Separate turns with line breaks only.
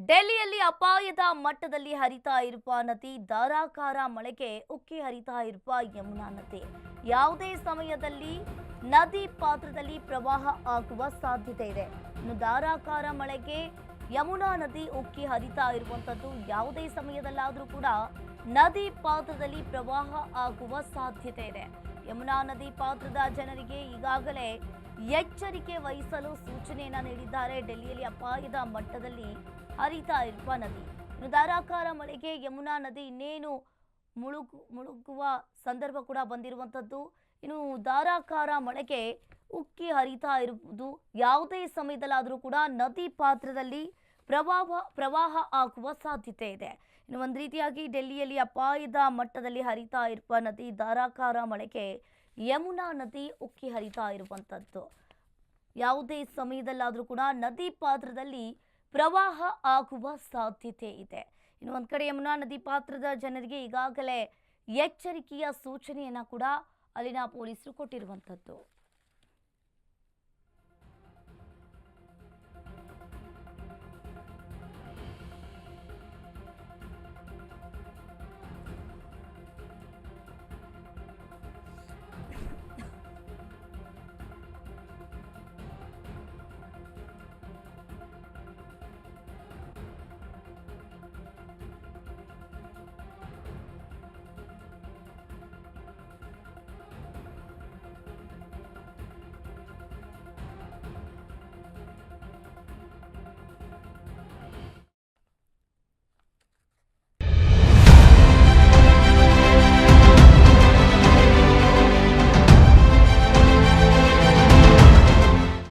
ಡೆಲ್ಲಿಯಲ್ಲಿ ಅಪಾಯದ ಮಟ್ಟದಲ್ಲಿ ಹರಿತಾ ಇರುವ ನದಿ ಧಾರಾಕಾರ ಮಳೆಗೆ ಉಕ್ಕಿ ಹರಿತಾ ಇರುವ ಯಮುನಾ ನದಿ ಯಾವುದೇ ಸಮಯದಲ್ಲಿ ನದಿ ಪಾತ್ರದಲ್ಲಿ ಪ್ರವಾಹ ಆಗುವ ಸಾಧ್ಯತೆ ಇದೆ. ಇನ್ನು ಧಾರಾಕಾರ ಮಳೆಗೆ ಯಮುನಾ ನದಿ ಉಕ್ಕಿ ಹರಿತಾ ಇರುವಂತದ್ದು ಯಾವುದೇ ಸಮಯದಲ್ಲಾದರೂ ಕೂಡ ನದಿ ಪಾತ್ರದಲ್ಲಿ ಪ್ರವಾಹ ಆಗುವ ಸಾಧ್ಯತೆ ಇದೆ. ಯಮುನಾ ನದಿ ಪಾತ್ರದ ಜನರಿಗೆ ಈಗಾಗಲೇ ಎಚ್ಚರಿಕೆ ವಹಿಸಲು ಸೂಚನೆಯನ್ನ ನೀಡಿದ್ದಾರೆ. ಡೆಲ್ಲಿಯಲ್ಲಿ ಅಪಾಯದ ಮಟ್ಟದಲ್ಲಿ ಹರಿತಾ ಇರುವ ನದಿ. ಇನ್ನು ಧಾರಾಕಾರ ಮಳೆಗೆ ಯಮುನಾ ನದಿ ಇನ್ನೇನು ಮುಳುಗುವ ಸಂದರ್ಭ ಕೂಡ ಬಂದಿರುವಂತದ್ದು. ಇನ್ನು ಧಾರಾಕಾರ ಮಳೆಗೆ ಉಕ್ಕಿ ಹರಿತಾ ಇರುವುದು ಯಾವುದೇ ಸಮಯದಲ್ಲಾದರೂ ಕೂಡ ನದಿ ಪಾತ್ರದಲ್ಲಿ ಪ್ರವಾಹ ಆಗುವ ಸಾಧ್ಯತೆ ಇದೆ. ಇನ್ನು ಒಂದು ರೀತಿಯಾಗಿ ಡೆಲ್ಲಿಯಲ್ಲಿ ಅಪಾಯದ ಮಟ್ಟದಲ್ಲಿ ಹರಿತಾ ಇರುವ ನದಿ ಧಾರಾಕಾರ ಮಳೆಗೆ ಯಮುನಾ ನದಿ ಉಕ್ಕಿ ಹರಿತಾ ಇರುವಂತದ್ದು. ಯಾವುದೇ ಸಮಯದಲ್ಲಾದರೂ ಕೂಡ ನದಿ ಪಾತ್ರದಲ್ಲಿ ಪ್ರವಾಹ ಆಗುವ ಸಾಧ್ಯತೆ ಇದೆ. ಇನ್ನು ಒಂದು ಕಡೆ ಯಮುನಾ ನದಿ ಪಾತ್ರದ ಜನರಿಗೆ ಈಗಾಗಲೇ ಎಚ್ಚರಿಕೆಯ ಸೂಚನೆಯನ್ನ ಕೂಡ ಅಲ್ಲಿನ ಪೊಲೀಸರು ಕೊಟ್ಟಿರುವಂತದ್ದು.